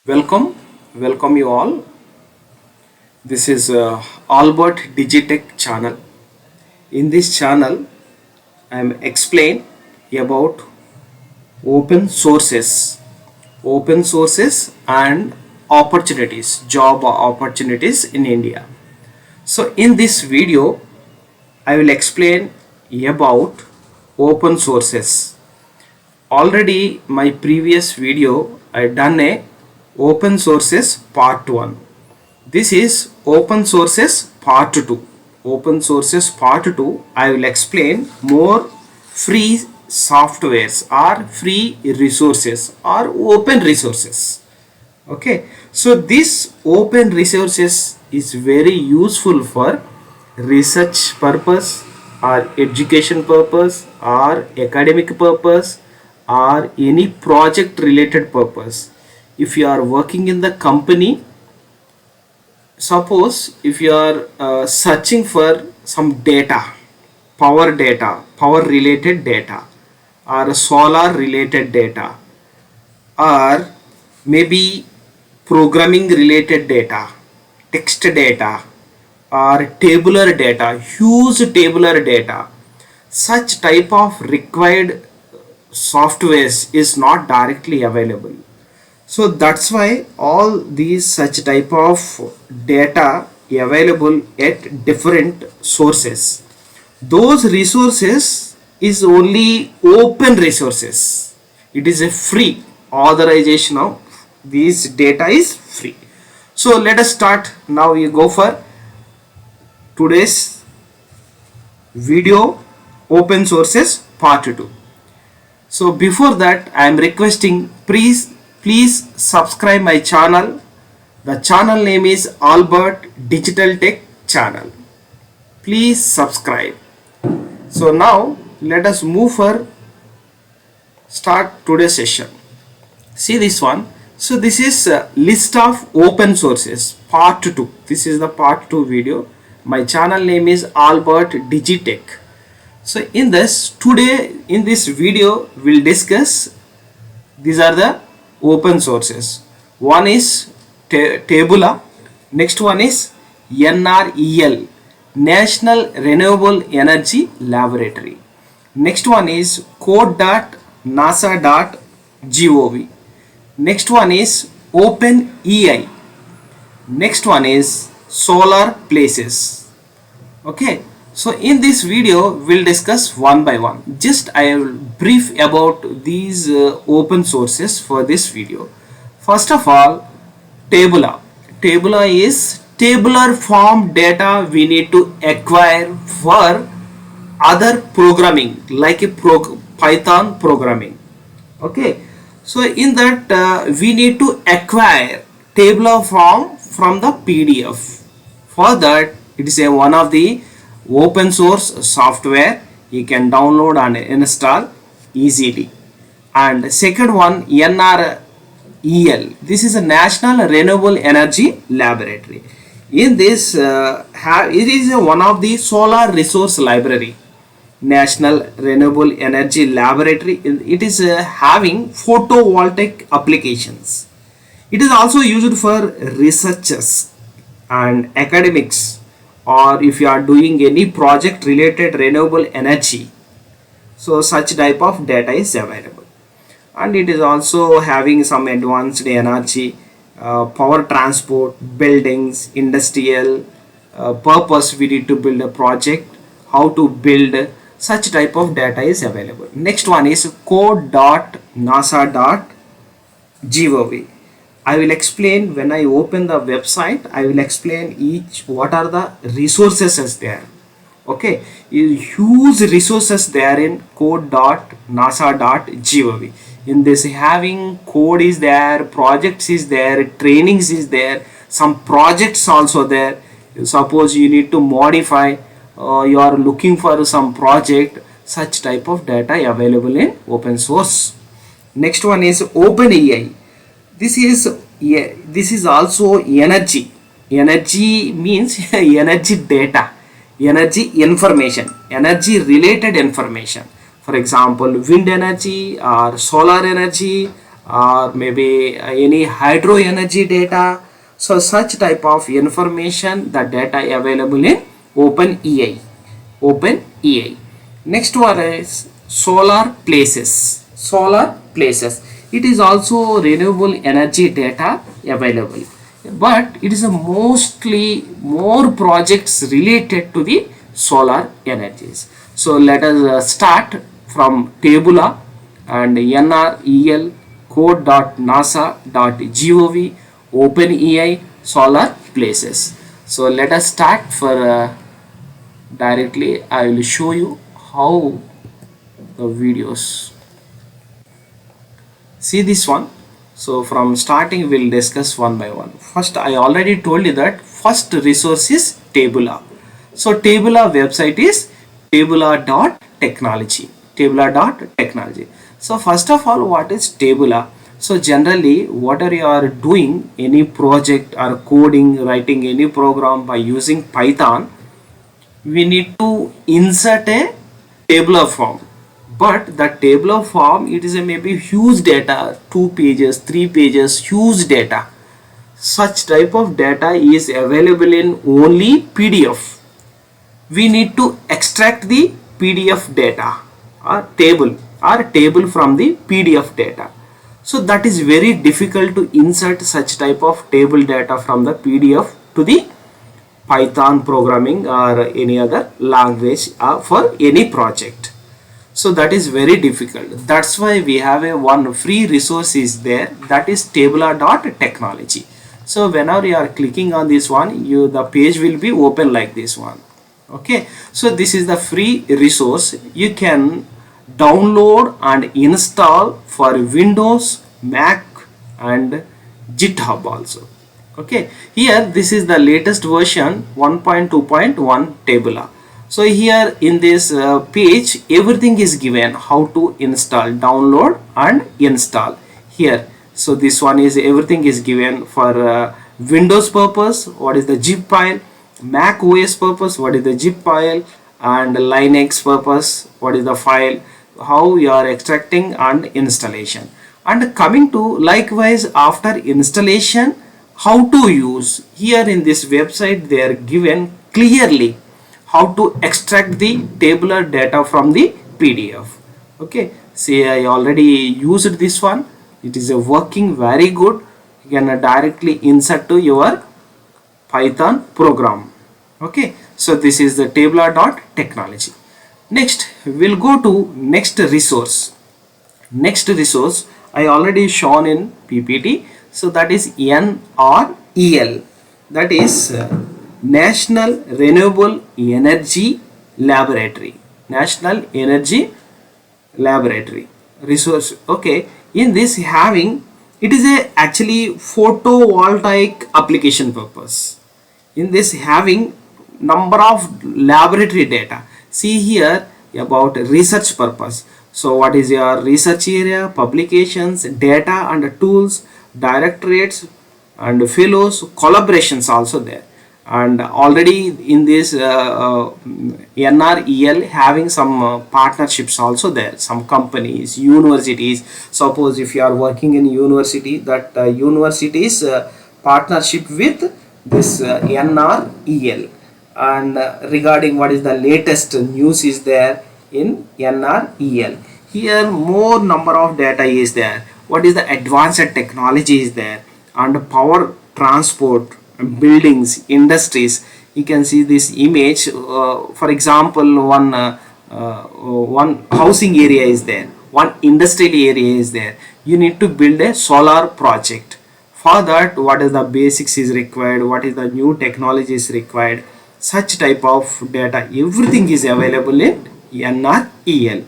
Welcome you all. This is Albert Digitech channel. In this channel, I am explain about open sources and opportunities, job opportunities in India. So in this video, I will explain about open sources. Already my previous video I done a open sources part 1. This is open sources part 2. Open sources part 2 I will explain more free softwares or free resources or open resources. Okay, so this open resources is very useful for research purpose or education purpose or academic purpose or any project related purpose. If you are working in the company, suppose if you are searching for some data, power related data or solar related data or maybe programming related data, text data or tabular data, huge tabular data, such type of required softwares is not directly available. So that's why all these such type of data available at different sources. Those resources is only open resources. It is a free authorization of these data is free. So let us start. Now we go for today's video, open sources part 2. So before that I am requesting please subscribe my channel. The channel name is Albert Digital Tech channel. Please subscribe. So now let us move for start today's session. See this one. So this is a list of open sources part 2. This is the part 2 video. My channel name is Albert Digitech. So in this video we'll discuss these are the open sources. One is Tabula, next one is NREL, National Renewable Energy Laboratory. Next one is code.nasa.gov. Next one is OpenEI. Next one is Solar Places. Okay, so in this video we'll discuss one by one. Just I will brief about these open sources for this video. First of all, Tabula. Tabula is tabular form data we need to acquire for other programming like a Python programming. Okay, so in that we need to acquire tabular form from the PDF. For that, it is one of the open source software you can download and install easily. And second one, NREL. This is a National Renewable Energy Laboratory. In this, it is one of the solar resource library. National Renewable Energy Laboratory. It is having photovoltaic applications. It is also used for researchers and academics, or if you are doing any project related renewable energy, so such type of data is available. And it is also having some advanced energy, power transport, buildings, industrial purpose we need to build a project, how to build, such type of data is available. Next one is code.nasa.gov. I will explain when I open the website. I will explain each what are the resources is there. Okay, huge resources there in code.nasa.gov. In this having code is there, projects is there, trainings is there, some projects also there. Suppose you need to modify, you are looking for some project, such type of data available in open source. Next one is OpenAI. This is also energy means energy data, energy information, energy related information. For example, wind energy or solar energy or maybe any hydro energy data. So such type of information, the data available in OpenEI. OpenEI. Next one is solar places. Solar places. It is also renewable energy data available, but it is a mostly more projects related to the solar energies. So let us start from Tabula and NREL code.nasa.gov OpenEI solar places. So let us start for directly. I will show you how the videos. See this one. So from starting we'll discuss one by one. First, I already told you that first resource is Tabula. So Tabula website is tabula.technology. Tabula.technology. So first of all, what is Tabula? So generally, whatever you are doing, any project or coding, writing any program by using Python, we need to insert a tabular form, but the tabular form, it is a maybe huge data, 2 pages, 3 pages, huge data. Such type of data is available in only PDF. We need to extract the PDF data or table from the PDF data. So that is very difficult to insert such type of table data from the PDF to the Python programming or any other language for any project. So that is very difficult. That's why we have a one free resource is there, that is tabula.technology. So whenever you are clicking on this one, the page will be open like this one. Okay, so this is the free resource. You can download and install for Windows, Mac and GitHub also. Okay, here this is the latest version 1.2.1 Tabula. So here in this page, everything is given, how to install, download and install here. So this one is everything is given for Windows purpose, what is the zip file, Mac OS purpose, what is the zip file, and Linux purpose, what is the file, how you are extracting and installation. And coming to likewise after installation, how to use, here in this website they are given clearly how to extract the tabular data from the PDF. Okay, see, I already used this one. It is a working very good. You can directly insert to your Python program. Okay, so this is the tabula.technology. Next, we'll go to next resource. Next resource I already shown in PPT. So that is NREL. That is National Renewable Energy Laboratory. National Energy Laboratory resource. Okay, in this having, it is a actually photovoltaic application purpose. In this having number of laboratory data. See here about research purpose. So what is your research area, publications, data and tools, directorates and fellows, collaborations also there. And already in this NREL having some partnerships also there, some companies, universities. Suppose if you are working in university, that universities partnership with this NREL, and regarding what is the latest news is there in NREL. Here more number of data is there, what is the advanced technology is there, and power transport, buildings, industries. You can see this image, for example, one housing area is there, one industrial area is there. You need to build a solar project. For that, what is the basics is required, what is the new technology is required, such type of data, everything is available in NREL.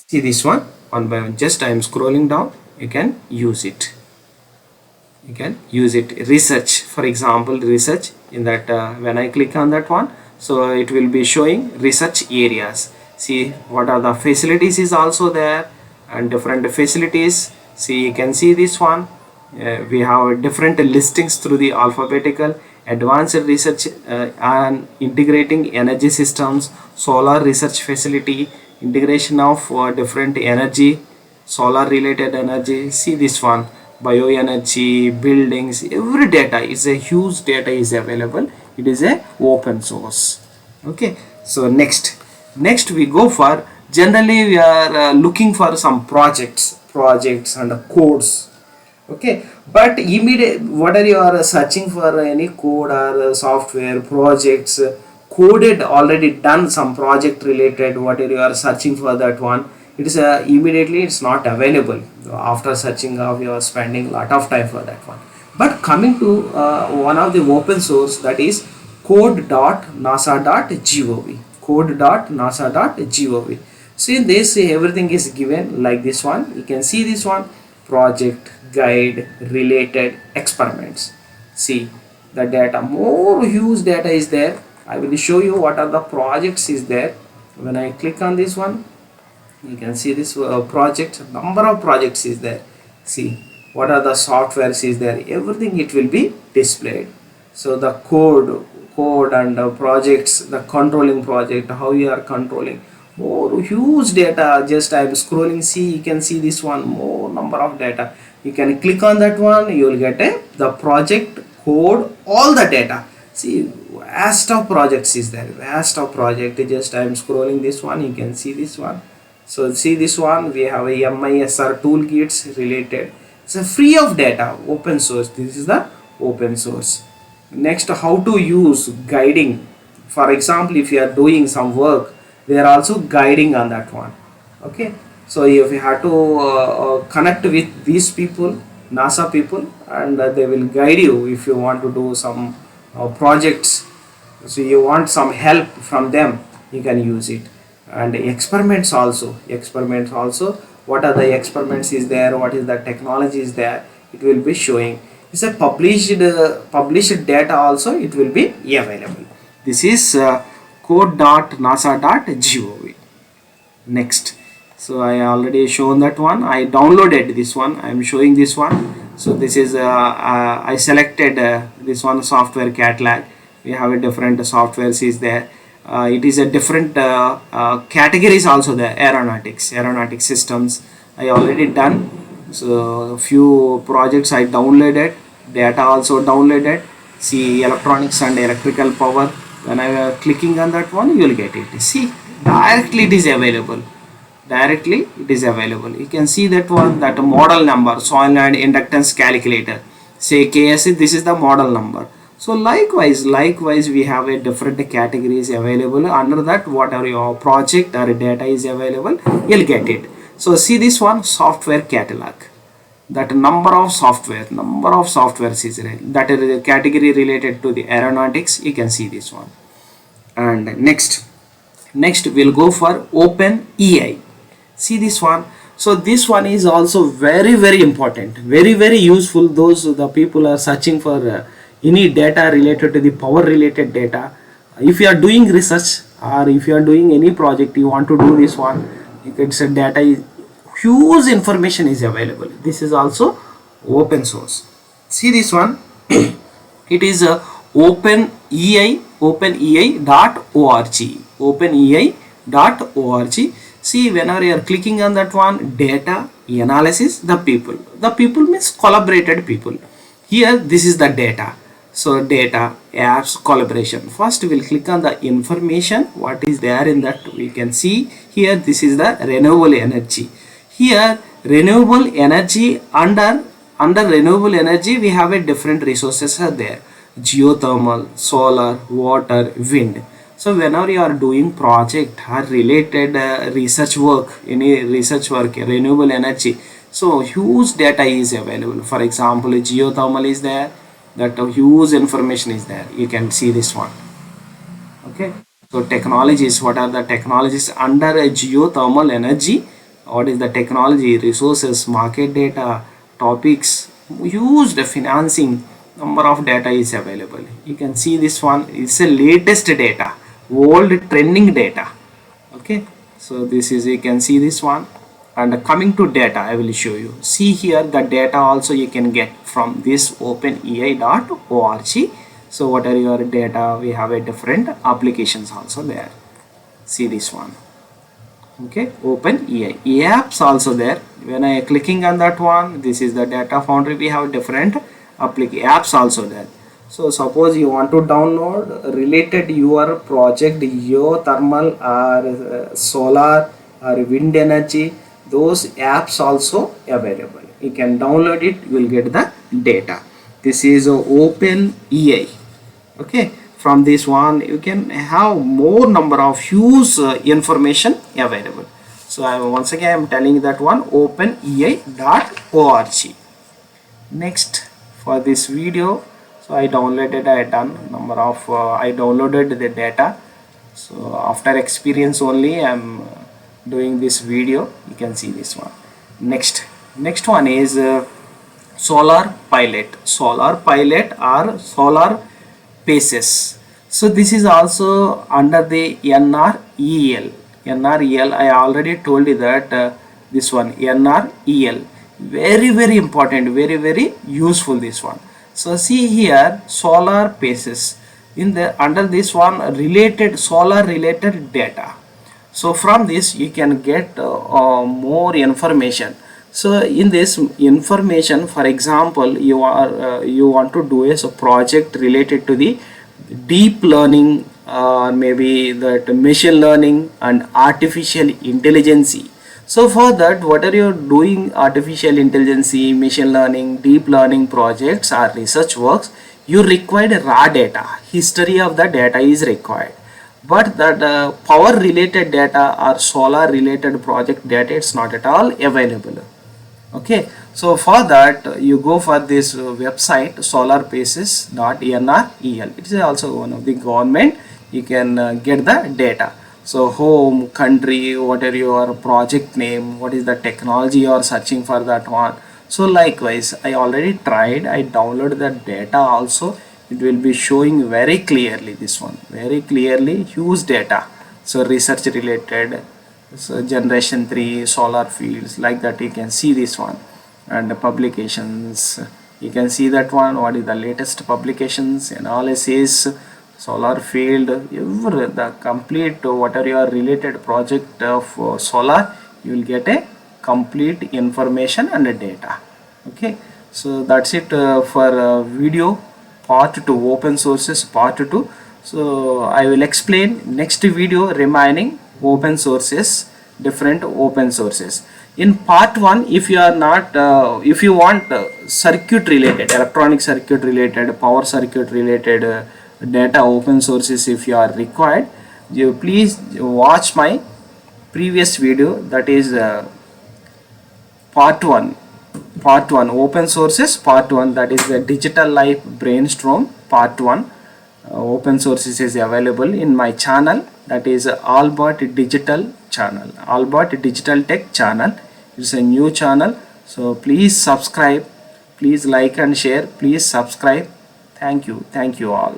See this one by one. Just I am scrolling down. You can use it. You can use it. Research, for example, research in that when I click on that one, so it will be showing research areas. See what are the facilities is also there, and different facilities. See, you can see this one. We have different listings through the alphabetical. Advanced research and integrating energy systems, solar research facility, integration of different energy solar related energy. See this one, bioenergy, buildings, every data is a huge data is available. It is a open source. Okay, so next we go for, generally we are looking for some projects and codes. Okay, but immediate whether you are searching for any code or software projects, coded already done some project related, whatever you are searching for that one, it is immediately it's not available. After searching of you are spending a lot of time for that one. But coming to one of the open source, that is code.nasa.gov, code.nasa.gov. So in this everything is given like this one. You can see this one, project guide related experiments. See the data, more huge data is there. I will show you what are the projects is there. When I click on this one, you can see this project, number of projects is there. See what are the softwares is there, everything it will be displayed. So the code and projects, the controlling project, how you are controlling, more huge data. Just I am scrolling, see you can see this one, more number of data. You can click on that one, you will get the project code, all the data. See vast of projects is there, vast of project. Just I am scrolling this one, you can see this one. So see this one, we have a MISR toolkits related. It's a free of data, open source. This is the open source. Next, how to use guiding. For example, if you are doing some work, they are also guiding on that one. Okay, so if you have to connect with these people, NASA people, and they will guide you if you want to do some projects. So you want some help from them, you can use it. And experiments also, what are the experiments is there, what is the technology is there, it will be showing. It's a published data also, it will be available. This is code.nasa.gov. Next, so I already shown that one, I downloaded this one, I am showing this one. So this is I selected this one, software catalog. We have a different softwares is there. It is a different categories also there. Aeronautic systems I already done. So a few projects I downloaded, data also downloaded. See electronics and electrical power. When I am clicking on that one, you will get it. See directly it is available. You can see that one, that model number, soil and inductance calculator. Say KSC, this is the model number. So likewise we have a different categories available. Under that, whatever your project or data is available, you'll get it. So see this one, software catalog. That number of softwares is there. That is a category related to the aeronautics. You can see this one. And next we'll go for Open EI. See this one. So this one is also very important, very useful. The people are searching for any data related to the power related data. If you are doing research or if you are doing any project, you want to do this one, it's a data is huge, information is available. This is also open source. See this one. It is openei.org. See, whenever you are clicking on that one, data analysis, the people means collaborated people. Here this is the data. So data, apps, collaboration. First we will click on the information, what is there in that. We can see here, this is the renewable energy. Here renewable energy, under renewable energy we have a different resources are there: geothermal, solar, water, wind. So whenever you are doing project or related research work, renewable energy, so huge data is available. For example, geothermal is there, that huge information is there. You can see this one. Okay, so technologies, what are the technologies under a geothermal energy? What is the technology, resources, market data, topics, huge financing, number of data is available. You can see this one, it's a latest data, old trending data. Okay, so this is, you can see this one. And coming to data, I will show you. See here, the data also you can get from this openei.org. So what are your data? We have a different applications also there. See this one. Okay, OpenEI apps also there. When I clicking on that one, this is the data foundry. We have different apps also there. So suppose you want to download related your project geothermal or solar or wind energy, those apps also available. You can download it, you will get the data. This is open EI. Okay, from this one you can have more number of huge information available. So once again I am telling that one, openei.org. Next, for this video, so I downloaded, I done number of I downloaded the data. So after experience only I am doing this video. You can see this one. Next one is solar pilot or solar paces. So this is also under the NREL. I already told you that this one NREL, very important, very useful this one. So see here, solar paces, in the under this one related solar related data. So from this you can get more information. So in this information, for example, you want to do a project related to the deep learning, maybe that machine learning and artificial intelligence. So for that, what are you doing? Artificial intelligence, machine learning, deep learning projects or research works, you require raw data. History of the data is required. But that power related data or solar related project data, it's not at all available. Okay, so for that you go for this website solarpaces.nrel. it is also one of the government. You can get the data. So home, country, what are your project name, what is the technology you are searching for that one. So likewise I already tried, I downloaded the data also. It will be showing very clearly, this one very clearly, huge data. So research related, so generation 3, solar fields, like that you can see this one. And the publications, you can see that one, what is the latest publications, analysis, solar field, every the complete what are your related project of solar, you will get a complete information and data. Okay, so that's it for video part 2, open sources part 2. So I will explain next video remaining open sources, different open sources. In part 1, if you are not if you want circuit related, electronic circuit related, power circuit related data open sources, if you are required, you please watch my previous video, that is part 1 open sources part 1, that is the digital life brainstorm part 1. Open sources is available in my channel, that is Albert Digital channel, Albert Digital Tech channel. It's a new channel, so please subscribe, please like and share, please subscribe. Thank you all.